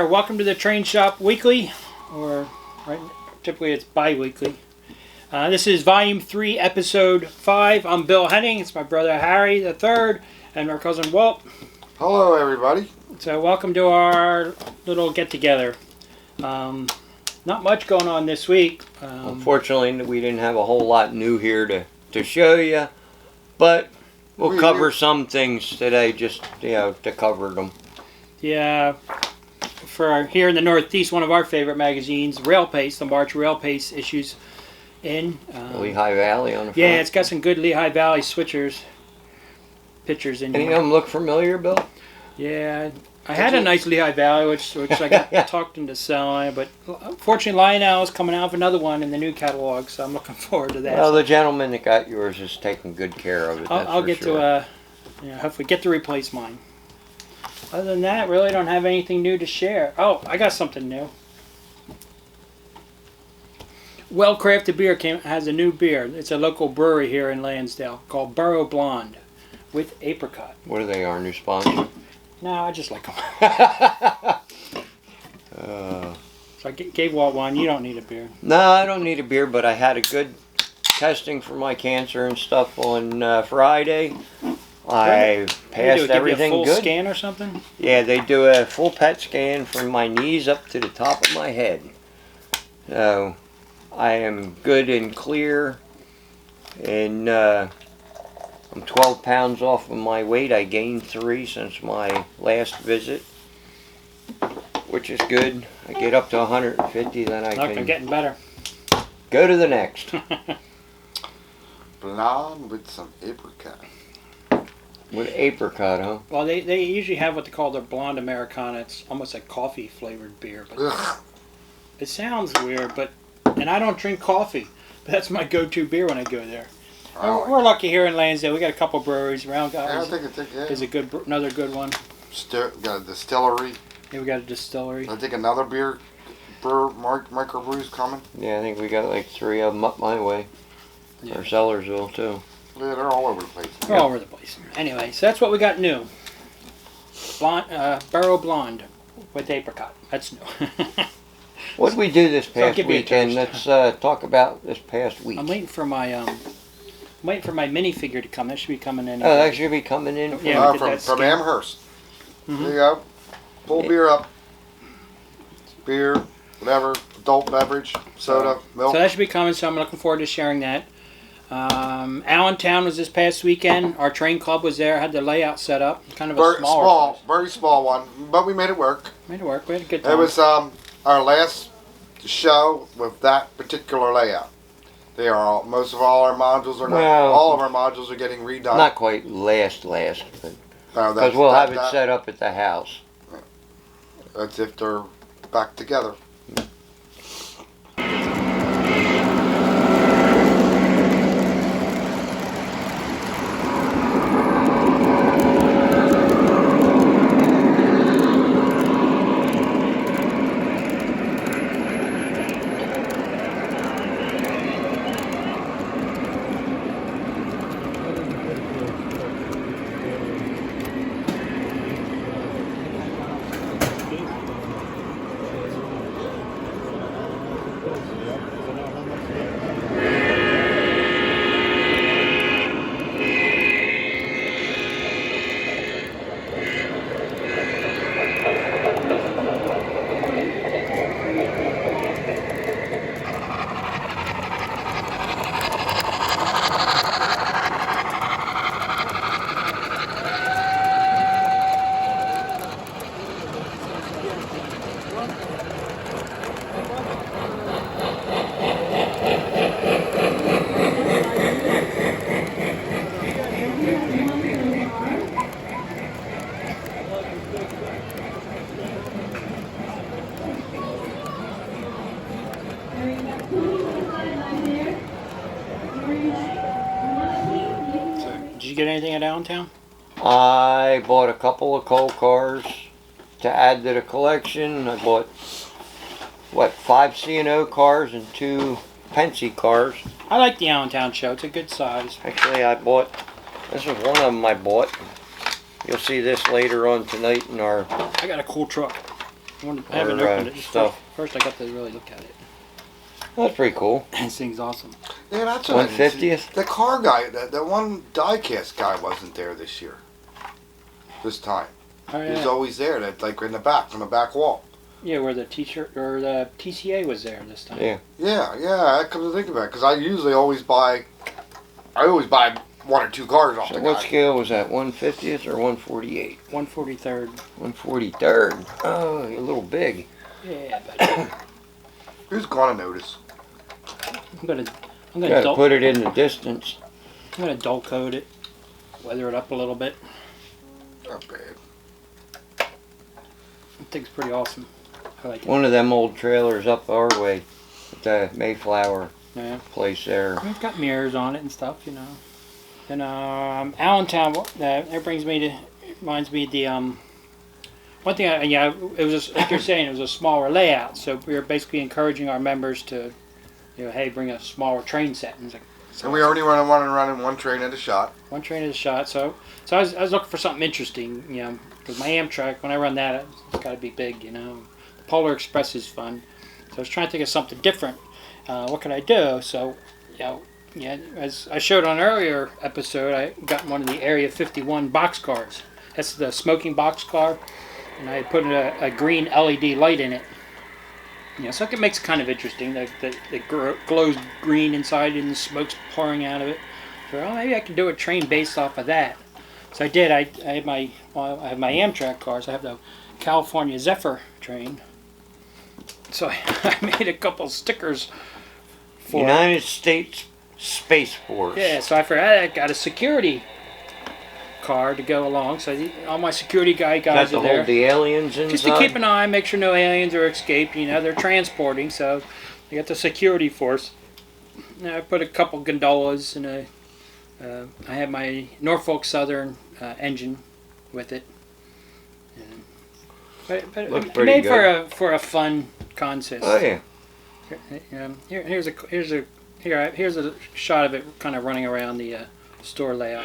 there, welcome to the Train Shop Weekly, or typically it's bi-weekly. This is Volume 3, Episode 5. I'm Bill Henning, it's my brother Harry the third, and our cousin Walt. Hello everybody. So welcome to our little get-together. Not much going on this week. Unfortunately, we didn't have a whole lot new here to show you, but we'll cover some things today, just to cover them. Yeah, for here in the Northeast, one of our favorite magazines, Rail Pace, the March Rail Pace issues in Lehigh Valley on the front. Yeah, it's got some good Lehigh Valley pictures in Any of them look familiar, Bill? Yeah, I had a nice Lehigh Valley, which I got talked into selling, but unfortunately Lionel is coming out with another one in the new catalog, so I'm looking forward to that. Well, the gentleman that got yours is taking good care of it. I'll get to hopefully get to replace mine. Other than that, really don't have anything new to share. Oh, I got something new. Well Crafted Beer has a new beer. It's a local brewery here in Lansdale called Burrow Blonde with apricot. What are they, our new sponsor? No, I just like them. So I gave Walt one. You don't need a beer. No, I don't need a beer, but I had a good testing for my cancer and stuff on Friday. I passed everything good. Full scan or something? Yeah, they do a full PET scan from my knees up to the top of my head. So I am good and clear, and I'm 12 pounds off of my weight. I gained 3 since my last visit, which is good. I get up to 150, then I can getting better. Go to the next. Blonde with some apricot. With apricot, huh? Well, they usually have what they call their blonde Americana. It's almost like coffee flavored beer, but it sounds weird. And I don't drink coffee, but that's my go-to beer when I go there. We're lucky here in Lansdale. We got a couple breweries around. There's another good one. Got a distillery. Yeah, we got a distillery. I think another microbrews coming. Yeah, I think we got like 3 of them up my way. Yeah. Or Sellersville too. Yeah, they're all over the place. They're all over the place. Anyway, so that's what we got new. Burrow Blonde with apricot. That's new. What did we do this past weekend? Let's talk about this past week. I'm waiting for my minifigure to come. That should be coming in. Oh, that should be coming in. From Amherst. Mm-hmm. There you go. Pull beer up. Beer, whatever, adult beverage, soda, milk. So that should be coming. So I'm looking forward to sharing that. Allentown was this past weekend. Our train club was there. Had the layout set up. Kind of a very small one, but we made it work. Made it work. We had a good time. It was our last show with that particular layout. Most of all our modules are all of our modules are getting redone. Not quite last, but because we'll have it set up at the house. That's if they're back together. Did you get anything at Allentown? I bought a couple of coal cars to add to the collection. I bought, 5 C&O cars and 2 Pensy cars. I like the Allentown Show. It's a good size. Actually, this was one of them I bought. You'll see this later on tonight in our... I got a cool truck. I haven't opened it. Stuff. First, I got to really look at it. That's pretty cool. This thing's awesome. Yeah, that's what 150th? The car guy, that one diecast guy wasn't there this year. This time. Oh, yeah. He's always there, that like in the back, on the back wall. Yeah, where the t-shirt or the TCA was there this time. Yeah. Yeah, I come to think about it, because I usually always buy one or two cars off So the what guy. scale was that? 150th or 148? 143rd. 143rd. Oh, you're a little big. Yeah, but Who's gonna notice? I'm gonna Gotta dull, put it in the distance. I'm gonna dull coat it, weather it up a little bit. Not bad. I think it's pretty awesome. I like it. One of them old trailers up our way at the Mayflower Yeah. place there. It's got mirrors on it and stuff, you know. And Allentown, that reminds me of the one thing. It was just, like you're saying, it was a smaller layout. So we were basically encouraging our members to, hey, bring a smaller train set. And, And we already running one train at a shot. One train at a shot. So I was looking for something interesting, because my Amtrak, when I run that, it's got to be big, The Polar Express is fun. So I was trying to think of something different. What could I do? So, as I showed on an earlier episode, I got one of the Area 51 boxcars. That's the smoking boxcar, and I put a green LED light in it. So it makes it kind of interesting. It glows green inside and the smoke's pouring out of it. So maybe I can do a train based off of that. So I did. I have my Amtrak cars. I have the California Zephyr train. So I made a couple stickers for United States Space Force. Yeah, so I forgot I got a security car to go along. So all my security guys Got to are there. hold the aliens inside. Just to keep an eye, make sure no aliens are escaped. They're transporting, so you got the security force. Now I put a couple gondolas and I have my Norfolk Southern engine with it. But Looks it pretty made good. for a fun consist. Oh yeah. Here's a shot of it kind of running around the store layout.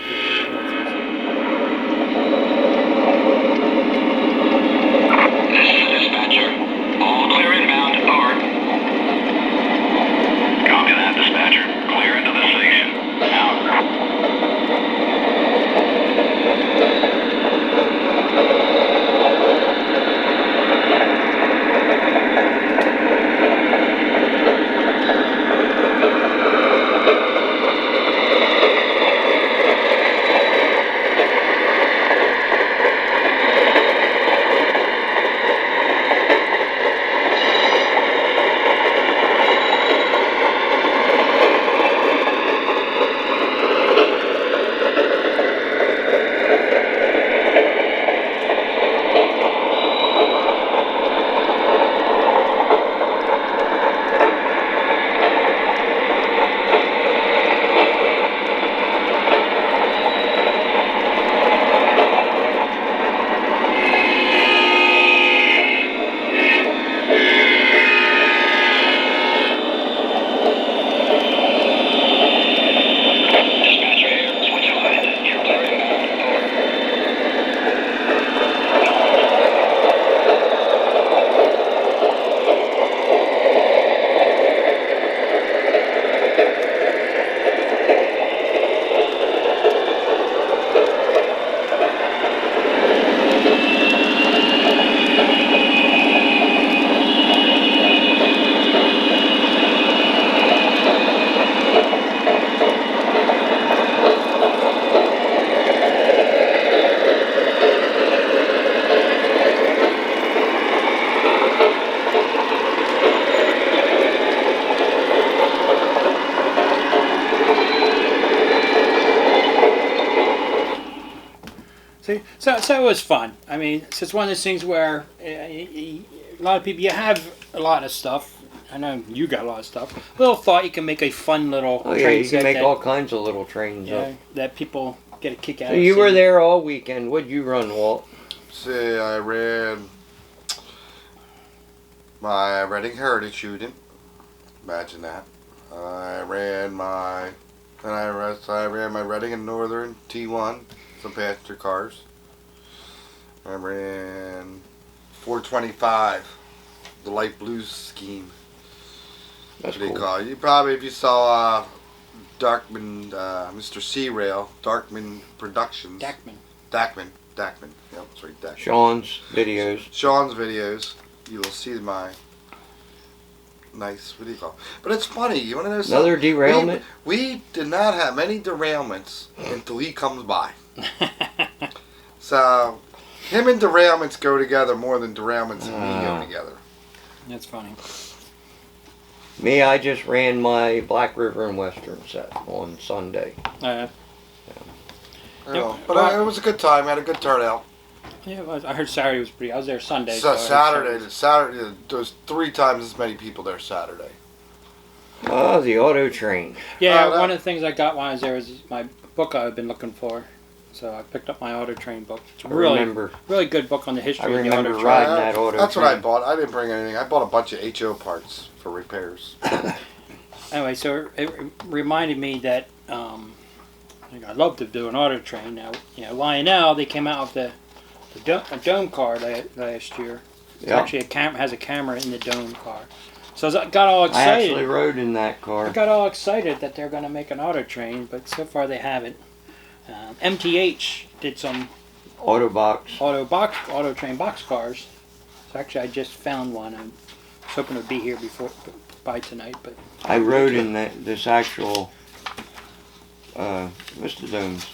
This is the dispatcher. All clear inbound. Over. Copy that, dispatcher. Clear into the station. Out. Dispatcher here. Switch line. You're clear inbound. Over. See, so it was fun. I mean, it's one of those things where a lot of people, you have a lot of stuff. I know you got a lot of stuff. Little thought you can make a fun little Oh yeah, train you set can make that, all kinds of little trains up. that people get a kick out So of. you were seeing. there all weekend. What'd you run, Walt? See, I ran my Reading Heritage shooting. Imagine that. I ran my Reading and Northern T1, some passenger cars. I ran 425, the light blue scheme. That's What do you cool. call it? You probably, if you saw Darkman, Mr. C-Rail, Darkman Productions. Darkman. Yep, that's right, Dakman. Sean's videos. Sean's videos, you will see my nice, what do you call it? But it's funny, you want to know something? Another derailment? We did not have many derailments until he comes by. So, him and derailments go together more than derailments and me go together. That's funny. Me, I just ran my Black River and Western set on Sunday. But it was a good time. I had a good turnout. Yeah, I heard Saturday was pretty. I was there Sunday. So so I heard Saturday, there was 3 times as many people there Saturday. Oh, the auto train. Yeah, that- one of the things I got while I was there was my book I've been looking for. So I picked up my auto train book. It's a I remember. really good book on the I history of the remember auto train. riding that auto That's train. what I bought. I didn't bring anything. I bought a bunch of HO parts for repairs. Anyway, so it reminded me that I'd love to do an auto train. Now, Lionel, they came out with a dome car last year. It's Yeah. actually has a camera in the dome car. So I got all I excited. actually rode in that car. I got all excited that they're going to make an auto train, but so far they haven't. MTH did some Autobox. auto train box cars. So actually, I just found one. I was hoping it would be here by tonight, but I rode in this actual Vista Domes.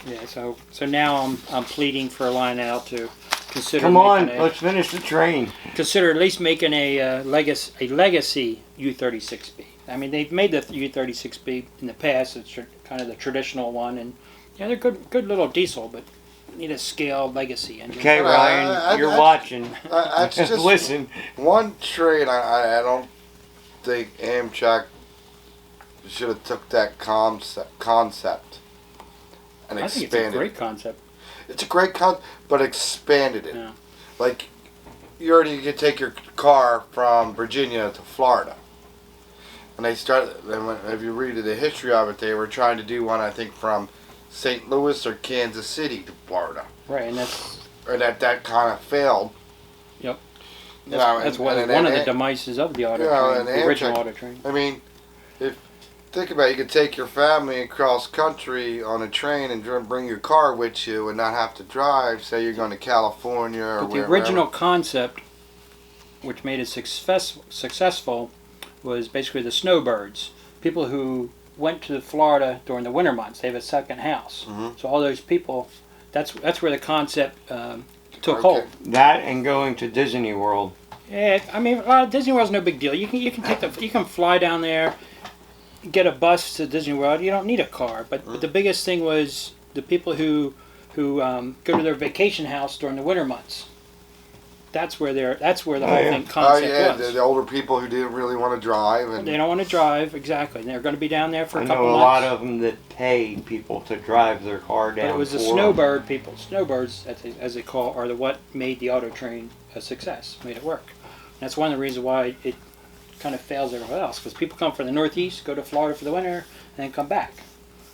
yeah. So now I'm pleading for Lionel to consider. Come on, making let's finish the train. consider at least making a legacy U36B. I mean, they've made the U36B in the past. It's kind of the traditional one, and they're good little diesel, but need a scale legacy engine. Okay, Ryan, you're watching. That's just Listen. one train. I don't think Amtrak should have took that concept and I think expanded. it's a great concept. It's a great concept, but expanded it. Yeah. Like, you could take your car from Virginia to Florida. And they started, if you read the history of it, they were trying to do one, I think, from St. Louis or Kansas City to Florida. Right, and that's That kind of failed. Yep. You know, that's and- one and- of the and- demises of the auto Yeah, train, and the original Amtrak- auto train. I mean, think about it, you could take your family across country on a train and bring your car with you and not have to drive. Say you're going to California or But the wherever. original concept, which made it successful, was basically the snowbirds. People who went to Florida during the winter months. They have a second house. Mhm. So all those people, that's where the concept took Okay. hold. That and going to Disney World. Yeah, I mean, Disney World's no big deal. You can fly down there, get a bus to Disney World. You don't need a car. But the biggest thing was the people who go to their vacation house during the winter months. That's where the whole thing Oh concept yeah, was. the older people who didn't really want to drive and They don't want to drive, exactly. And they're going to be down there for I a know couple a months. lot of them that pay people to drive their car down. But it was the for 'em. snowbird people. Snowbirds, as they call, are what made the auto train a success, made it work. And that's one of the reasons why it kind of fails everywhere else, because people come from the Northeast, go to Florida for the winter, and then come back,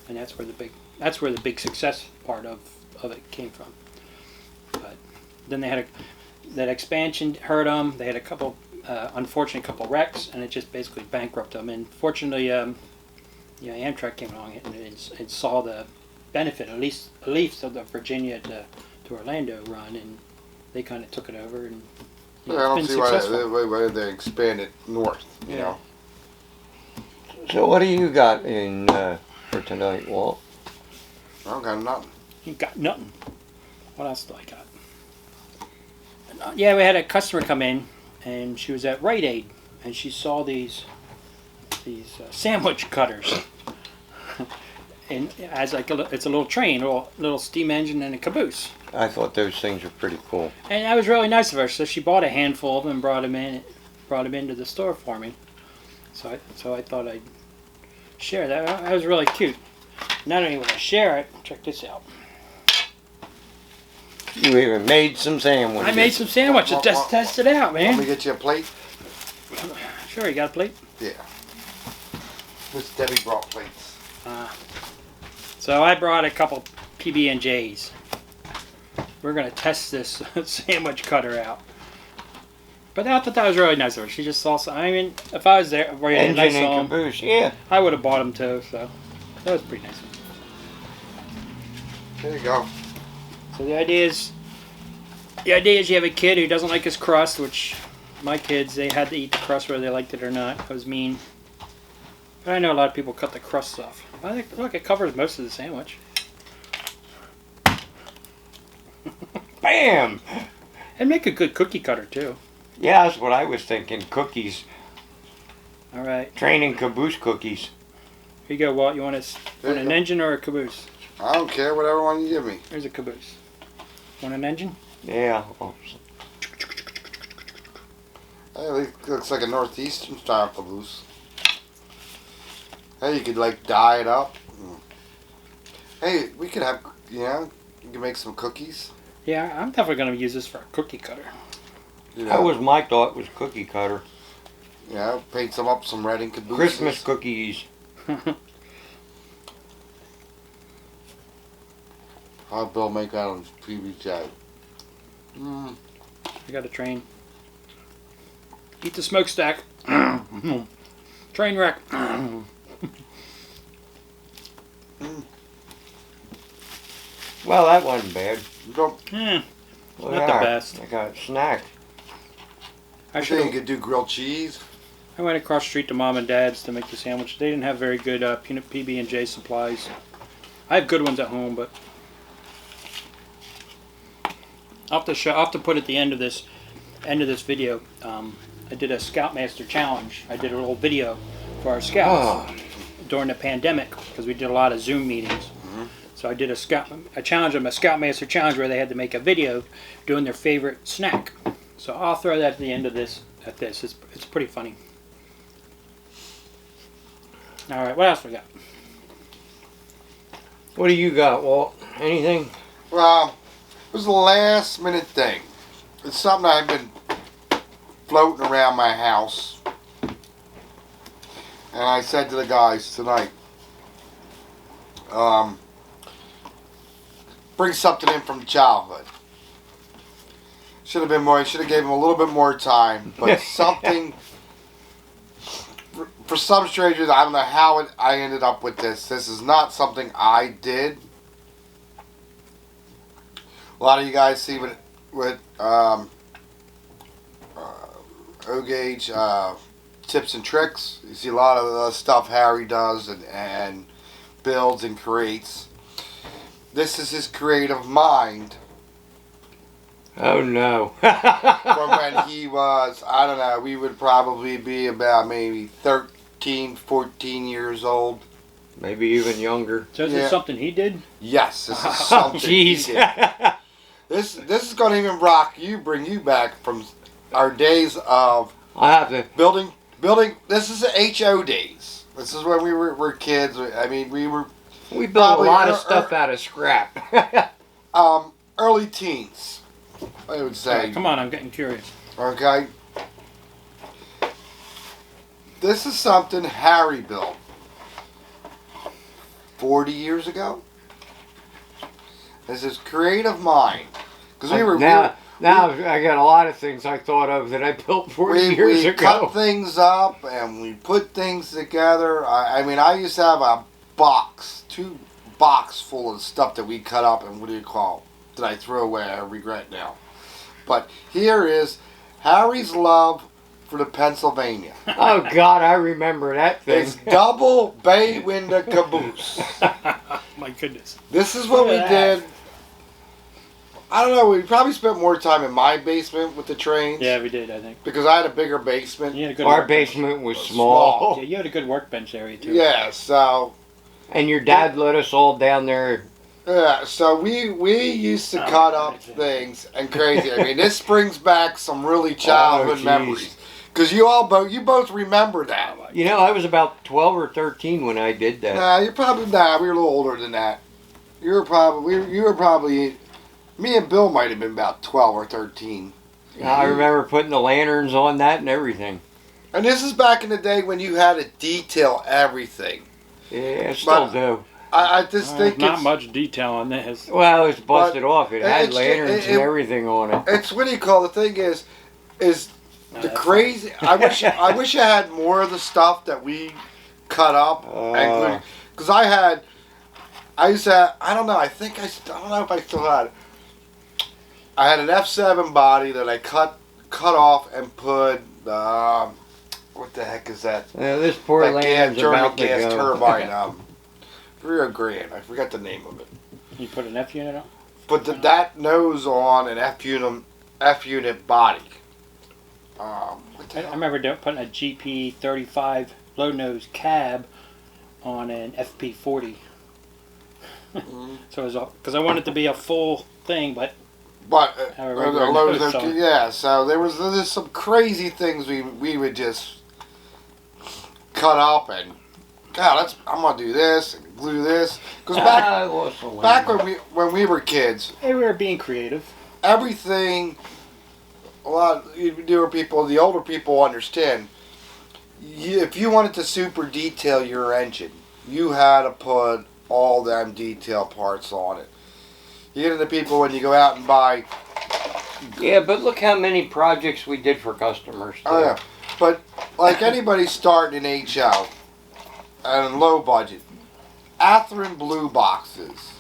and that's where the big success part of it came from. But then they had that expansion hurt them. They had a couple, unfortunate couple wrecks, and it just basically bankrupted them. And fortunately, Amtrak came along and saw the benefit, at least of the Virginia to Orlando run, and they kind of took it over, and I don't it's see been successful. why they expanded north. You Yeah. know, So what do you got in for tonight, Walt? I don't got nothing. You got nothing. What else do I got? Yeah, we had a customer come in, and she was at Rite Aid, and she saw these sandwich cutters. And as it's a little train, a little steam engine, and a caboose. I thought those things were pretty cool. And that was really nice of her. So she bought a handful of them and brought them into the store for me. So I thought I'd share that. That was really cute. Not only would I share it, check this out. You even made some sandwiches. I made some sandwiches. Just test it out, Let me man. get you a plate. Sure, you got a plate? Yeah. Miss Debbie brought plates. So I brought a couple PB&Js. we're gonna test this sandwich cutter out. But I thought that was really nice of her. She just saw some. I mean, if I was there, where Engine I saw and him, caboose, yeah. I would have bought them too. So that was pretty nice. There you go. So the idea is you have a kid who doesn't like his crust, which my kids, they had to eat the crust whether they liked it or not. I was mean. But I know a lot of people cut the crusts off. I think, look, it covers most of the sandwich. Bam! And make a good cookie cutter too. Yeah, that's what I was thinking. Cookies. All right. Training caboose cookies. Here you go, Walt. You want an engine or a caboose? I don't care, whatever one you give me. Here's a caboose. Want an engine? Yeah. Oh, Hey, it looks like a northeastern style caboose. Hey, you could like dye it up. Hey, we could have, you can make some cookies. Yeah, I'm definitely going to use this for a cookie cutter. That was my thought, was cookie cutter. Paint some up, some red and cabooses. Christmas cookies. How'd Bill make that on PB&J? I got a train. Eat the smokestack. Train wreck. Well, that wasn't bad. Go. Not Well, the yeah, best. I got a snack. I I think you should. could do grilled cheese. I went across the street to Mom and Dad's to make the sandwich. They didn't have very good peanut PB&J supplies. I have good ones at home, but I'll have to put at the end of this video. I did a Scoutmaster challenge. I did a little video for our scouts during the pandemic because we did a lot of Zoom meetings. So I did a challenge, a Scoutmaster challenge where they had to make a video doing their favorite snack. So I'll throw that at the end of this. It's pretty funny. All right, what else we got? What do you got, Walt? Anything? Well, it was a last minute thing. It's something I've been floating around my house. And I said to the guys tonight, bring something in from childhood. Should have been more. Should have gave him a little bit more time, but something. For some strangers, I don't know how I ended up with this. This is not something I did. A lot of you guys see with O-Gauge tips and tricks. You see a lot of the stuff Harry does and builds and creates. This is his creative mind. Oh no. From when he was, I don't know, we would probably be about maybe 13, 14 years old. Maybe even younger. So is this something he did? Yes, this is something he Jeez. did. This is going to even bring you back from our days of I have to. building. This is the HO days. This is when we were kids. I mean, we were We built probably a lot of stuff out of scrap. early teens, I would say. Alright, come on, I'm getting curious. Okay. This is something Harry built 40 years ago. This is creative mind. Because now I got a lot of things I thought of that I built 40 years we ago. cut things up and we put things together. I mean, I used to have a two box full of stuff that we cut up and that I threw away. I regret now. But here is Harry's love for the Pennsylvania. Oh God, I remember that thing. It's double bay window caboose. My goodness. This is what we did. I don't know, we probably spent more time in my basement with the trains. Yeah, we did, I think. Because I had a bigger basement. You had a good Our workbench. basement was small. Yeah, you had a good workbench area too. Yeah, so And your dad let us all down there. so we used to cut up things and crazy. I mean, this brings back some really childhood geez. memories. Because you both remember that. You know, I was about 12 or 13 when I did that. Nah, you're probably not. We were a little older than that. You were probably. Me and Bill might have been about 12 or 13. I remember putting the lanterns on that and everything. And this is back in the day when you had to detail everything. Yeah, I still But do. I just think not it's, much detail on this. Well, it's busted But off. It had it's- lanterns it- and everything on it. it's what do you call the thing is No, the that's crazy. I wish I had more of the stuff that we cut up, because I used to have, I don't know. I don't know if I still had it. I had an F7 body that I cut off and put. What the heck is that? Yeah, this poor That lantern's German about to gas go. turbine. $3,000. I forgot the name of it. You put an F unit on? But that nose on an F unit body. What the I remember putting a GP35 low nose cab on an FP40. So it was because I wanted it to be a full thing, but But Have a regular nose on. yeah, so there's some crazy things we would just cut up and God, I'm gonna do this and glue this because back when we were kids, hey, we were being creative. everything a lot of newer people, the older people understand. If you wanted to super detail your engine, you had to put all them detail parts on it. You get into people when you go out and buy. Yeah, but look how many projects we did for customers. Oh yeah, but like anybody starting in HO and low budget, Atherin blue boxes,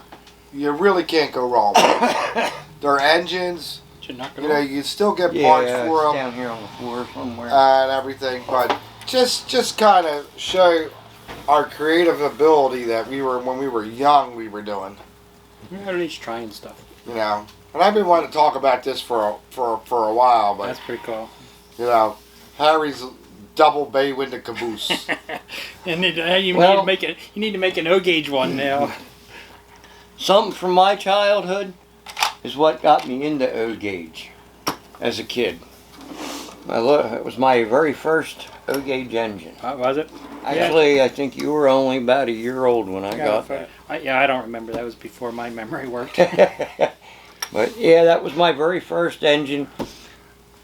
you really can't go wrong with. Their engines, Should knock it you know, off. you still get parts Yeah, for it's them down here on the floor somewhere. and everything, but just kind of show our creative ability that when we were young we were doing, We're at least trying stuff. you know. And I've been wanting to talk about this for a while, but That's pretty cool. you know, Harry's double bay window caboose. And you Well- need to make it. You need to make an O gauge one now. Something from my childhood is what got me into O gauge as a kid. It was my very first O gauge engine. Was it? Actually, I think you were only about a year old when I got that. I don't remember. That was before my memory worked. But yeah, that was my very first engine.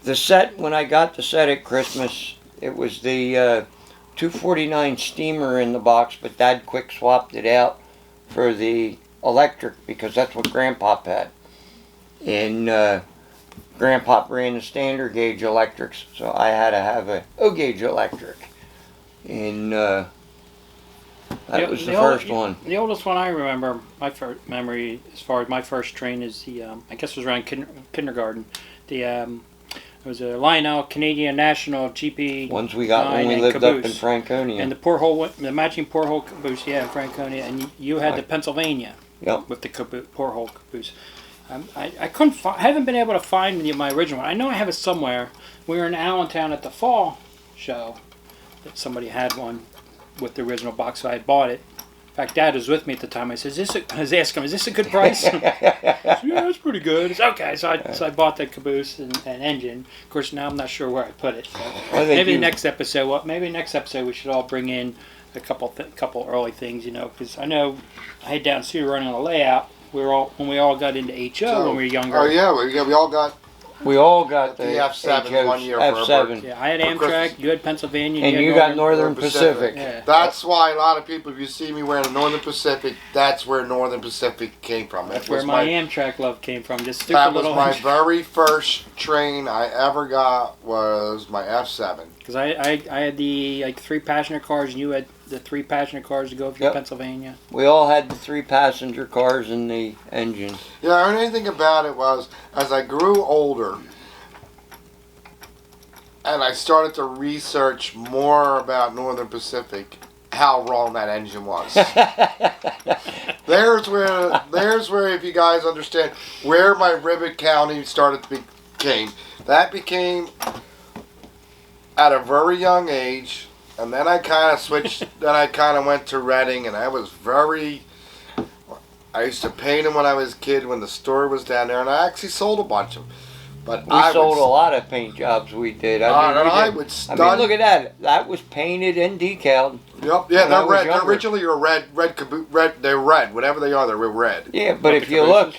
The set, when I got the set at Christmas, it was the 249 steamer in the box, but Dad quick swapped it out for the electric because that's what Grandpa had. And Grandpa ran the standard gauge electrics, so I had to have a O gauge electric. And that was the first one. The oldest one I remember, my first memory as far as my first train is the, I guess it was around kindergarten. It was a Lionel Canadian National GP. Ones we got when we and lived up in caboose. Franconia. And the matching porthole caboose, yeah, in Franconia. And you had the Pennsylvania. Yep. With the porthole caboose. I couldn't. I haven't been able to find my original one. I know I have it somewhere. We were in Allentown at the fall show. That somebody had one with the original box, so I bought it. In fact, Dad was with me at the time. I said, I was asking him, "Is this a good price?" He said, yeah, it's pretty good. It's okay. So I bought the caboose and engine. Of course, now I'm not sure where I put it. So maybe next episode. Maybe next episode we should all bring in a couple early things, you know, because I know I had down Cedar running on a layout. When we all got into HO when we were younger. Oh yeah, we all got We all got the F7 HOs, 1 year for our F7. Yeah, I had Amtrak. You had Pennsylvania. And had you got Northern Pacific. Yeah. That's why a lot of people, if you see me wearing a Northern Pacific, that's where Northern Pacific came from. That's where my Amtrak love came from. Just stupid That was little. my very first train I ever got was my F7. Because I had the 3 passenger cars, and you had the 3 passenger cars to go through Yep. Pennsylvania. We all had the 3 passenger cars and the engine. Yeah, and anything about it was, as I grew older, and I started to research more about Northern Pacific, how wrong that engine was. There's where, if you guys understand, where my ribbon counting started to became. That became at a very young age, and then I kind of switched. Then I kind of went to Reading, and I was very. I used to paint them when I was a kid when the store was down there, and I actually sold a bunch of them. But We sold a lot of paint jobs we did. I mean, look at that. That was painted and decaled. Yep. Yeah, when I they're was red. They younger. originally are red. They're red. Whatever they are, they're red. Yeah, but if the you look,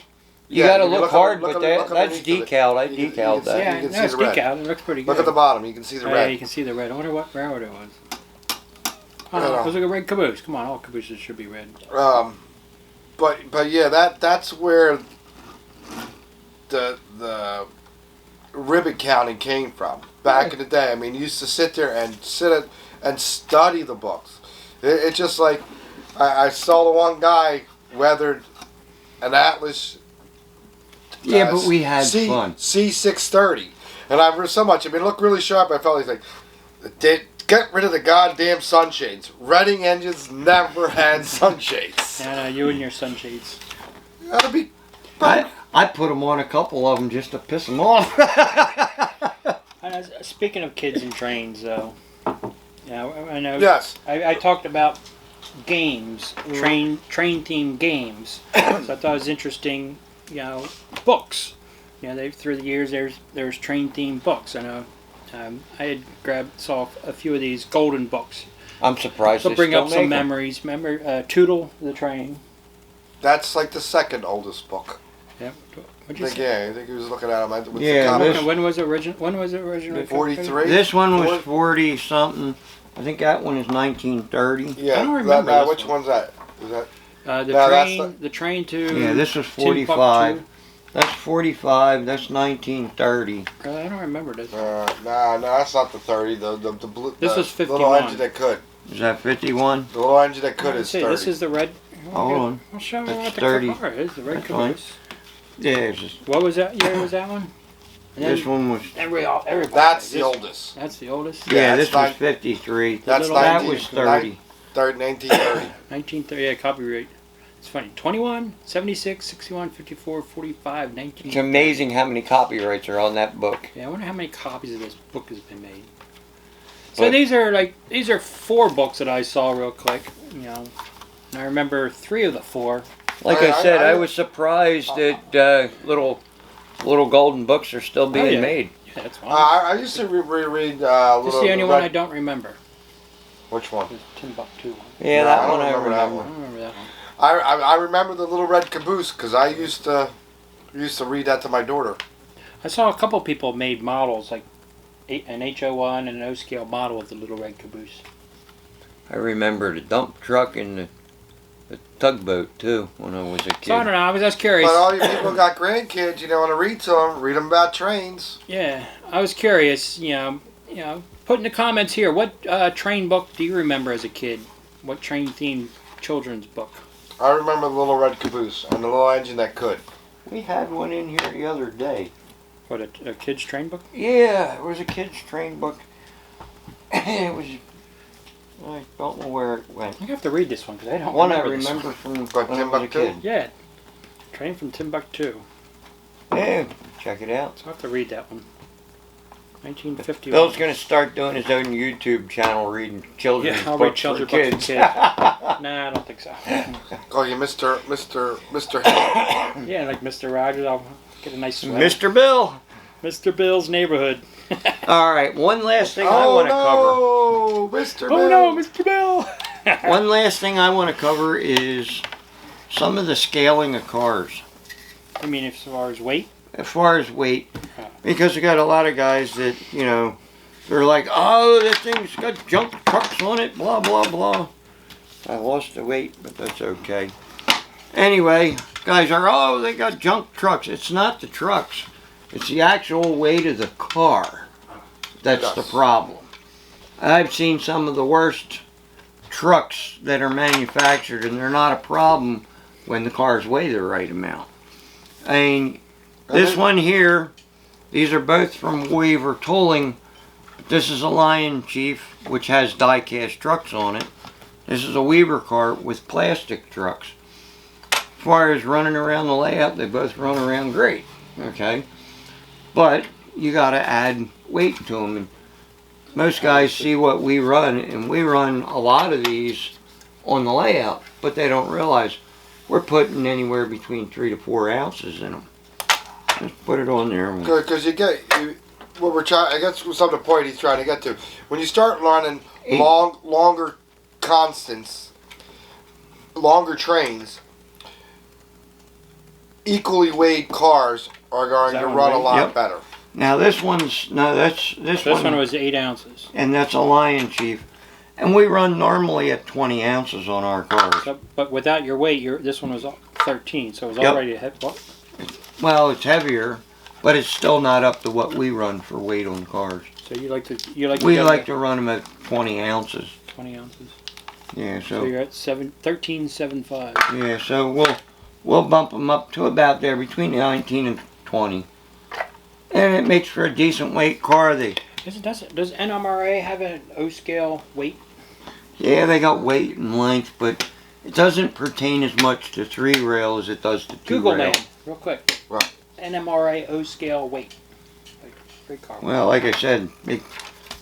you Yeah, gotta if you look look hard, look but look that's underneath of it. decaled. I You can- you decaled can see- that. Yeah, can no, see it's the red. decaled. It looks pretty good. Look at the bottom. You can see the Yeah, red. you can see the red. I wonder what railroad it was. It was like a red caboose. Come on, all cabooses should be red. But yeah, that's where the ribbon counting came from back in the day. I mean, you used to sit there and study the books. It's just like I saw the one guy weathered an Atlas. Yeah, but we had fun. C630, and I read so much. I mean, it looked really sharp. I felt like, get rid of the goddamn sunshades. Reading engines never had sunshades. Yeah, you and your sunshades. That'd be. I put them on a couple of them just to piss them off. Speaking of kids and trains, though, yeah, I know. Yes. I talked about games, train themed games. So I thought it was interesting. You know, books. You know, through the years there's train themed books. I know. I had saw a few of these golden books. I'm surprised. They'll bring up some memories. Remember Tootle the Train? That's like the second oldest book. Yep. What'd you say? Yeah, I think he was looking at them. When was it originally? 43. This one was 40 something. I think that one is 1930. Yeah. I don't remember which one's that? Is that? The train to. Yeah, this was 45. That's 45. That's 1930. I don't remember this. No, that's not the 30. The blue. This was 51. Little engine that could. Is that 51? The little engine that could is 30. This is the red. Hold on. I'll show you That's what the 30. car is. The red That's fine. caboose. Yeah, it's just, What was that year? Was that one? And this one was. Everybody. That's the oldest. That's the oldest. Yeah, that's this was 53. That's That was 30. 1930. 1930. Yeah, copyright. It's funny. 21, 76, 61, 54, 45, 19. It's amazing how many copyrights are on that book. Yeah, I wonder how many copies of this book has been made. So these are 4 books that I saw real quick. You know, and I remember 3 of the 4. Like I said, I was surprised that little golden books are still being made. Yeah, that's fine. I used to reread. This is the only one I don't remember. Which one? The Timbuktu one. Yeah, that one I remember. I don't remember that one. I remember the Little Red Caboose because I used to read that to my daughter. I saw a couple people made models, like an HO1 and an O-scale model of the Little Red Caboose. I remember the dump truck and the tugboat too when I was a kid. So I don't know. I was just curious. But all you people who got grandkids, you know, want to read to them, read them about trains. Yeah, I was curious. You know, put in the comments here. What train book do you remember as a kid? What train themed children's book? I remember the Little Red Caboose and the little engine that could. We had one in here the other day. What, a kid's train book? Yeah, it was a kid's train book. It was. I don't know where it went. I have to read this one because I don't One remember I this remember one. from when I was a kid. Yeah, Train from Timbuktu. Yeah, check it out. So I have to read that one. 1951. Bill's going to start doing his own YouTube channel reading children's I'll read books children's for books kids. for kids. Nah, I don't think so. Call you Mr. Hill. Yeah, like Mr. Rogers, I'll get a nice sweater. Mr. Bill. Mr. Bill's Neighborhood. All right, one last thing I want to Mr. cover. Bill. Oh no, Mr. Bill! One last thing I want to cover is some of the scaling of cars. I mean, as far as weight? As far as weight, because we got a lot of guys that, you know, they're like, oh, this thing's got junk trucks on it, blah, blah, blah. I lost the weight, but that's okay. Anyway, guys are, oh, they got junk trucks. It's not the trucks. It's the actual weight of the car. That's the problem. I've seen some of the worst trucks that are manufactured, and they're not a problem when the cars weigh the right amount. I mean, this one here, these are both from Weaver Tolling. This is a Lion Chief, which has die-cast trucks on it. This is a Weaver cart with plastic trucks. As far as running around the layout, they both run around great, okay? But you got to add weight to them. And most guys see what we run, and we run a lot of these on the layout, but they don't realize we're putting anywhere between 3 to 4 ounces in them. Just put it on there. Because what we're trying, I guess some of the point he's trying to get to. When you start running longer constants, longer trains, equally weighed cars are going to run a lot better. Now this one's, no, this one was 8 ounces. And that's a Lion Chief. And we run normally at 20 ounces on our cars. So, but without your weight, this one was 13, so it was Yep. already a heavy. What? Well, it's heavier, but it's still not up to what we run for weight on cars. So you like to We go like to run them at 20 ounces. 20 ounces. Yeah, So you're at 13.75. Yeah, so we'll bump them up to about there between 19 and 20, and it makes for a decent weight car. Does NMRA have an O scale weight? Yeah, they got weight and length, but it doesn't pertain as much to 3-rail as it does to 2-rail. Google man, real quick. What? NMRA O scale weight. Like, free car. Well, like I said, it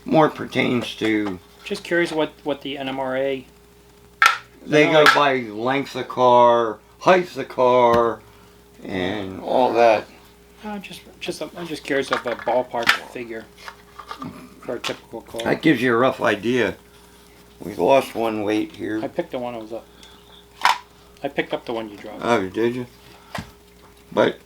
more pertains to. Just curious what the NMRA. They go by length of car, height of the car, and all that. I'm just curious of a ballpark figure for a typical car. That gives you a rough idea. We lost one weight I here. picked the one that was up. I picked up the one you dropped. Oh, did you? But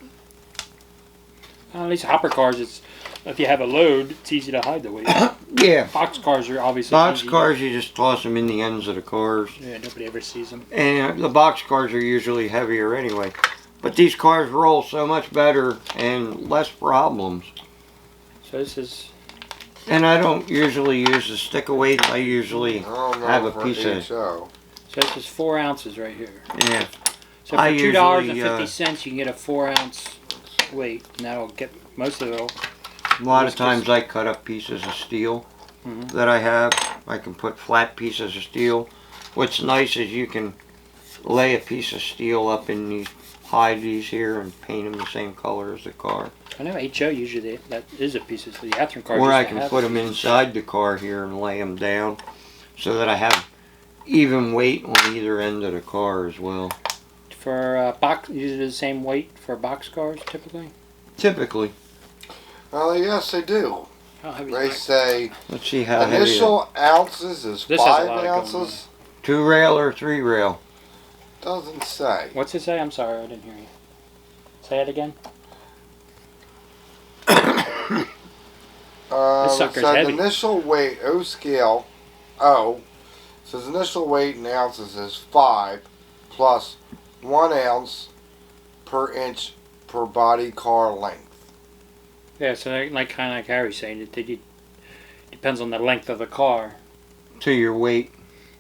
At least hopper cars, if you have a load, it's easy to hide the weight. yeah, Box cars are obviously box easy. cars, you just toss them in the ends of the cars. Yeah, nobody ever sees them. And the box cars are usually heavier anyway. But these cars roll so much better and less problems. So this is. And I don't usually use a stick of weight. I usually I don't know have a for piece of. HO. So this is 4 ounces right here. Yeah. So for I $2.50, you can get a 4 ounce weight, and that'll get most of it. A lot of times I cut up pieces of steel that I have. I can put flat pieces of steel. What's nice is you can lay a piece of steel up in these, hide these here, and paint them the same color as the car. I know HO usually that is a piece of the Athearn car. Or I can put them inside the car here and lay them down so that I have even weight on either end of the car as well. For box, usually the same weight for box cars typically. Typically. Well, yes, they do. How heavy They is it? say Let's see how heavy. initial ounces is This has a 5 lot of ounces. 2-rail or 3-rail? Doesn't say. What's it say? I'm sorry, I didn't hear you. Say it again. This sucker's it says heavy. initial weight, O scale, O. Says initial weight in ounces is 5 plus 1 ounce per inch per body car length. Yeah, so like kind of like Harry's saying, it depends on the length of the car. To your weight.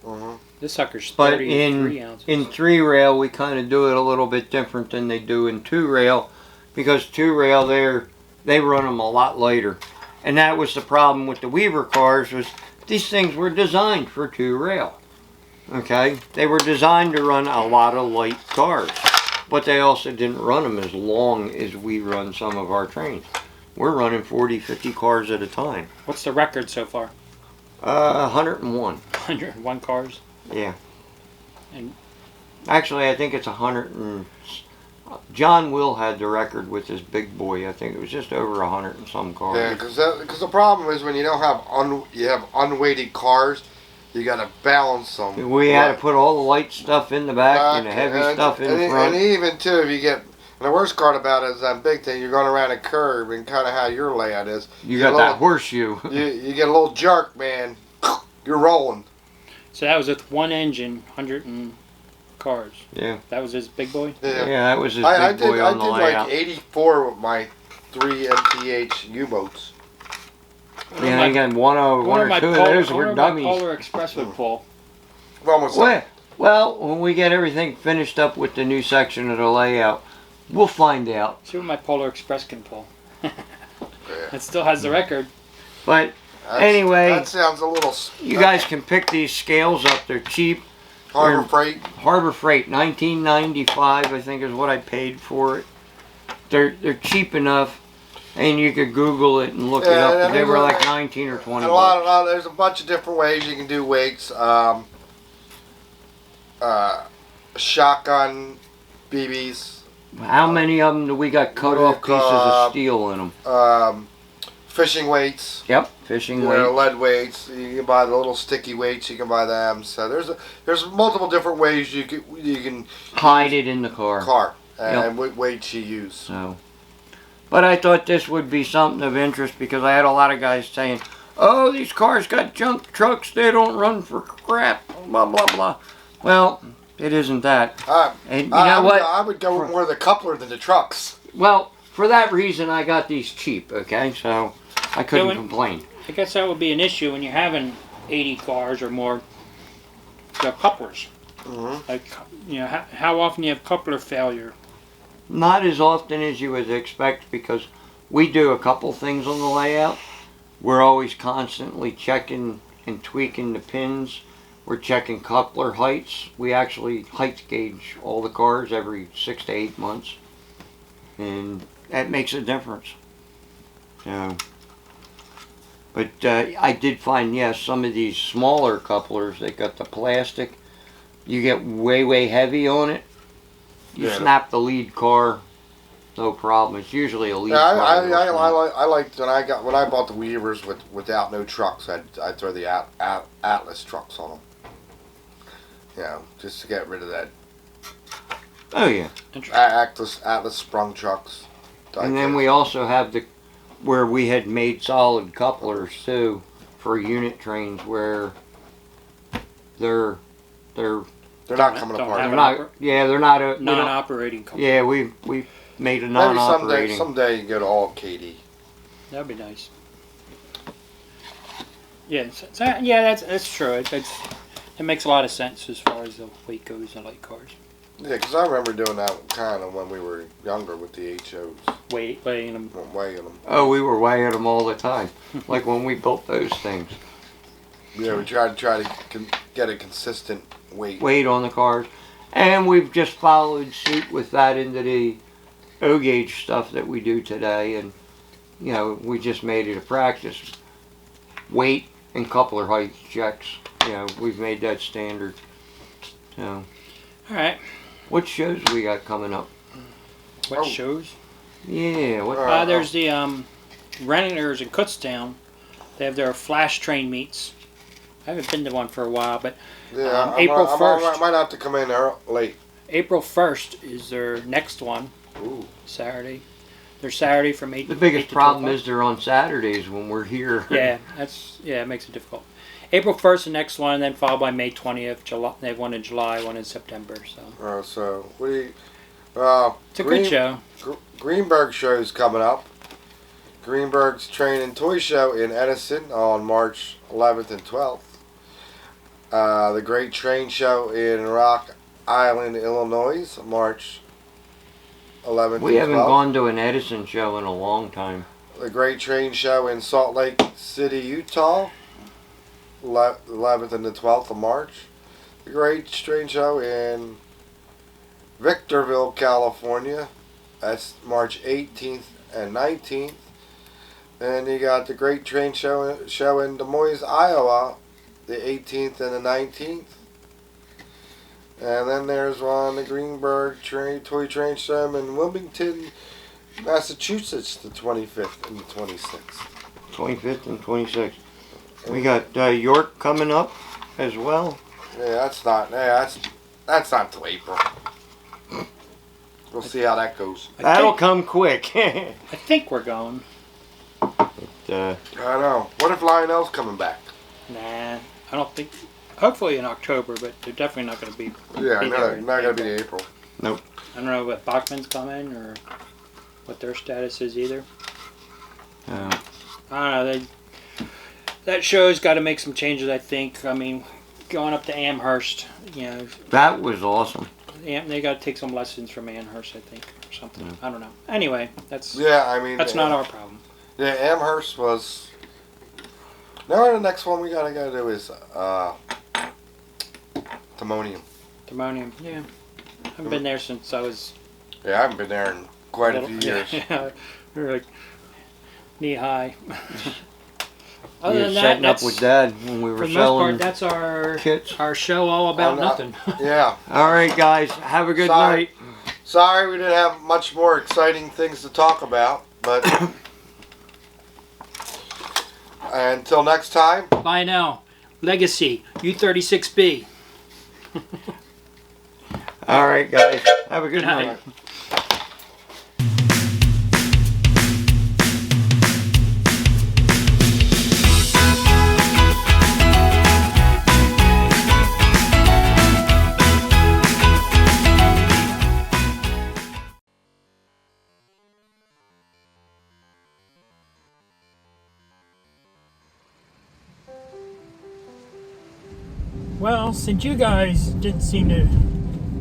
Mm-hmm. This sucker's But 33 ounces. in 3-rail, we kind of do it a little bit different than they do in 2-rail, because 2-rail they run them a lot lighter, and that was the problem with the Weaver cars. Was these things were designed for 2-rail. Okay, they were designed to run a lot of light cars, but they also didn't run them as long as we run some of our trains. We're running 40, 50 cars at a time. What's the record so far? 101. 101 cars. Yeah. And Actually, I think it's 100 and... John Will had the record with his big boy. I think it was just over 100 and some cars. Yeah, because the problem is when you don't have unweighted cars, you got to balance them. We had to put all the light stuff in the back and the heavy stuff in the front. And even too, if you get, and the worst part about it is that big thing, you're going around a curve and kind of how your layout is. You got that horseshoe. You get a little jerk, man. You're rolling. so that was with one engine, 100 and cars. Yeah. That was his big boy. Yeah, that was his I big boy on the layout. like 84 with my 3 MPH U-boats. Yeah, I got one or two of those were dummies. Polar Express would pull. Well, when we get everything finished up with the new section of the layout, we'll find out. See what my Polar Express can pull. It still has the record. But anyway, that sounds a little. You guys can pick these scales up. They're cheap. Harbor Freight. Harbor Freight, $19.95, I think is what I paid for it. They're cheap enough, and you could Google it and look it up. They were like 19 or 20 bucks. There's a bunch of different ways you can do weights. Shotgun BBs. How many of them do we got cut off pieces of steel in them? Fishing weights. Yep, fishing weights. Lead weights. You can buy the little sticky weights. You can buy them. So there's multiple different ways you can hide it in the car. And what weights you use. So, but I thought this would be something of interest because I had a lot of guys saying, oh, these cars got junk trucks, they don't run for crap, blah, blah, blah. Well, it isn't that. And you know what? I would go with more the coupler than the trucks. Well, for that reason, I got these cheap, okay? So I couldn't complain. I guess that would be an issue when you're having 80 cars or more. The couplers. Mm-hmm. Like, you know, how often do you have coupler failure? Not as often as you would expect, because we do a couple things on the layout. We're always constantly checking and tweaking the pins. We're checking coupler heights. We actually height gauge all the cars every 6 to 8 months. And that makes a difference. So, but I did find, yes, some of these smaller couplers, they got the plastic. You get way heavy on it. You snap the lead car, no problem. It's usually a lead car. I liked when I bought the Weavers without no trucks. I'd throw the Atlas trucks on them. You know, just to get rid of that. Oh yeah. Atlas sprung trucks. And then we also have where we had made solid couplers too for unit trains where they're not coming apart. They're not a non-operating couple. Yeah, we made a non-operating. Maybe someday you go to all KD. That'd be nice. Yeah, that's true. It makes a lot of sense as far as the weight goes in light cars. Yeah, because I remember doing that kind of when we were younger with the HOs. Weighing them. Weighing them. Oh, we were weighing them all the time. Like when we built those things. Yeah, we tried to get a consistent weight on the cars. And we've just followed suit with that into the O-gauge stuff that we do today. And, you know, we just made it a practice. Weight and coupler height checks. You know, we've made that standard. So. All right. What shows we got coming up? What shows? Yeah. There's the Renters in Kutztown. They have their flash train meets. I haven't been to one for a while, but April 1st. I might have to come in late. April 1st is their next one. Ooh. Saturday. They're Saturday from 8 The biggest 8 to problem 12. is they're on Saturdays when we're here. Yeah, it makes it difficult. April 1st, the next one, and then followed by May 20th. They have one in July, one in September. So what do you? It's a good show. Greenberg show's coming up. Greenberg's Train and Toy Show in Edison on March 11th and 12th. The Great Train Show in Rock Island, Illinois, March 11th. We haven't 12th. gone to an Edison show in a long time. The Great Train Show in Salt Lake City, Utah, 11th and the 12th of March. The Great Train Show in Victorville, California, that's March 18th and 19th. Then you got the Great Train Show in Des Moines, Iowa, the 18th and the 19th. And then there's one, the Greenberg Toy Train Show in Wilmington, Massachusetts, the 25th and the 26th. 25th and 26th. We got York coming up as well. Yeah, that's not till April. We'll see how that goes. That'll come quick. I think we're going. I know. What if Lionel's coming back? Nah, I don't think. Hopefully in October, but they're definitely not going to be. Yeah, not going to be April. Nope. I don't know what Bachman's coming or what their status is either. I don't know. That show's got to make some changes, I think. I mean, going up to Amherst, you know. That was awesome. Yeah, they got to take some lessons from Amherst, I think, or something. Yeah. I don't know. Anyway, that's not our problem. Yeah, Amherst was. Now the next one we gotta go do is Timonium. Timonium, yeah. I haven't been there since I was. Yeah, I haven't been there in quite a few years. Yeah, we were like knee high. Other than that, setting up with Dad when we were for the selling most part, that's kits. Our show all about nothing. Yeah. All right, guys. Have a good night. Sorry we didn't have much more exciting things to talk about, but until next time. Lionel, Legacy, U36B. All right, guys. Have a good night. Well, since you guys didn't seem to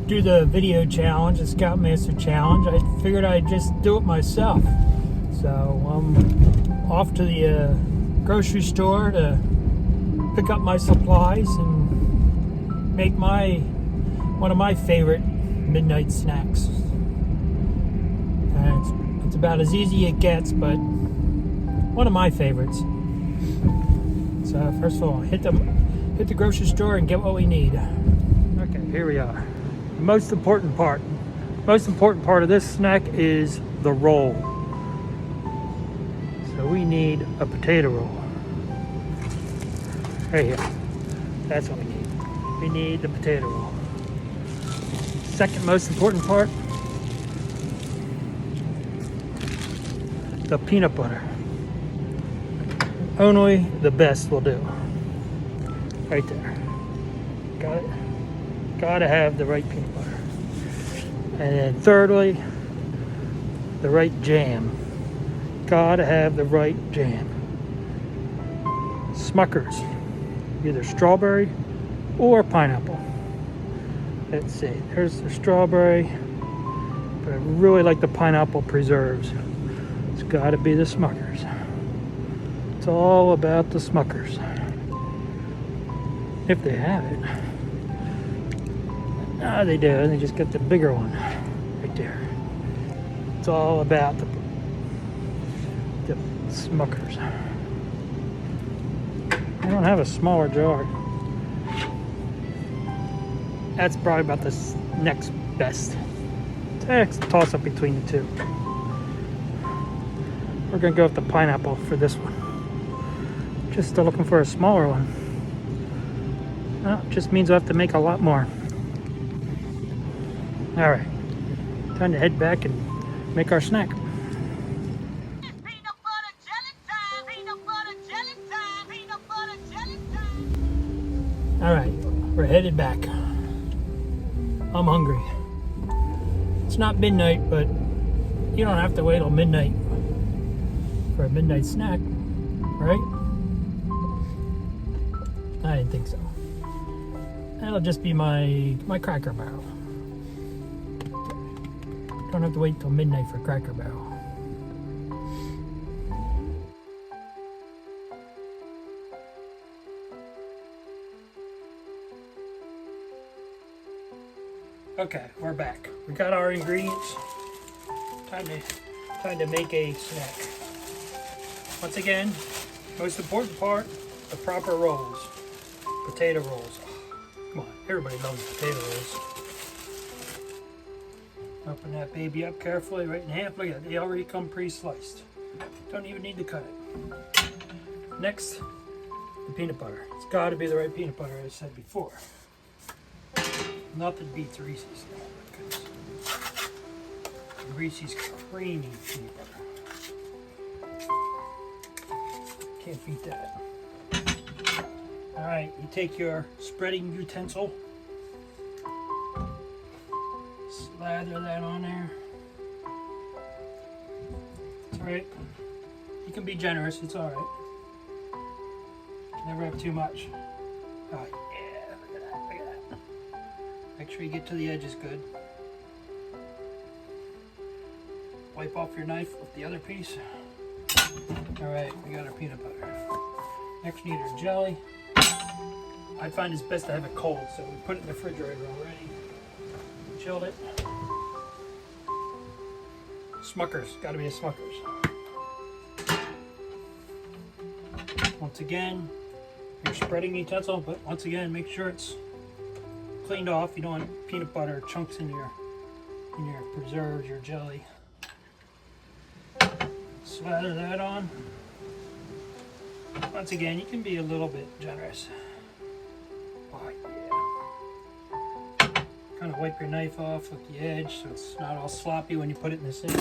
do the video challenge, the Scoutmaster challenge, I figured I'd just do it myself. So I'm off to the grocery store to pick up my supplies and make one of my favorite midnight snacks. It's about as easy as it gets, but one of my favorites. So first of all, hit the grocery store and get what we need. Okay, here we are. The most important part of this snack is the roll. So we need a potato roll. Right here. That's what we need. We need the potato roll. Second most important part, the peanut butter. Only the best will do. Right there. Got it? Gotta have the right peanut butter. And then thirdly, the right jam. Gotta have the right jam. Smuckers. Either strawberry or pineapple. Let's see. There's the strawberry. But I really like the pineapple preserves. It's gotta be the Smuckers. It's all about the Smuckers. If they have it. Ah, they do. They just got the bigger one right there. It's all about the Smuckers. I don't have a smaller jar. That's probably about the next best. It's a toss up between the two. We're gonna go with the pineapple for this one. Just still looking for a smaller one. Well, it just means we'll have to make a lot more. All right, time to head back and make our snack. All right, we're headed back. I'm hungry. It's not midnight, but you don't have to wait till midnight for a midnight snack, right? I didn't think so. That'll just be my Cracker Barrel. Don't have to wait till midnight for Cracker Barrel. Okay, we're back. We got our ingredients. Time to make a snack. Once again, most important part, the proper rolls. Potato rolls. Come on, everybody loves potato rolls. Open that baby up carefully, right in half. Look at it, they already come pre-sliced. Don't even need to cut it. Next, the peanut butter. It's got to be the right peanut butter, as I said before. Nothing beats Reese's. Reese's creamy peanut butter. Can't beat that. Alright, you take your spreading utensil. Slather that on there. It's alright. You can be generous, it's alright. Never have too much. Oh yeah, look at that, look at that. Make sure you get to the edges good. Wipe off your knife with the other piece. Alright, we got our peanut butter. Next we need our jelly. I find it's best to have it cold, so we put it in the refrigerator already. Chilled it. Smuckers, gotta be a Smuckers. Once again, your spreading utensil, but once again, make sure it's cleaned off. You don't want peanut butter chunks in your preserves, your jelly. Slather that on. Once again, you can be a little bit generous. Oh yeah. Kind of wipe your knife off with the edge so it's not all sloppy when you put it in the sink.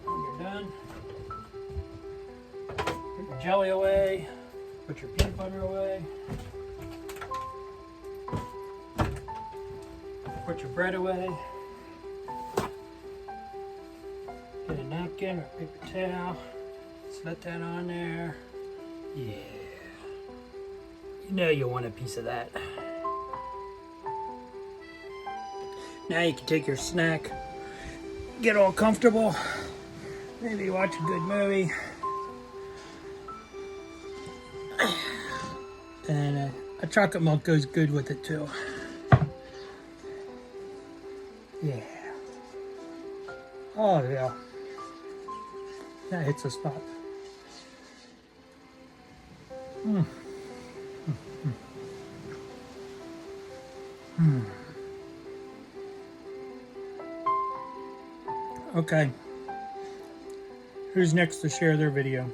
When you're done, put your jelly away, put your peanut butter away, put your bread away. Get a napkin or a paper towel. Just let that on there. Yeah. You know you want a piece of that. Now you can take your snack, get all comfortable, maybe watch a good movie. And a chocolate milk goes good with it too. Yeah. Oh yeah. That hits the spot. Okay. Who's next to share their video?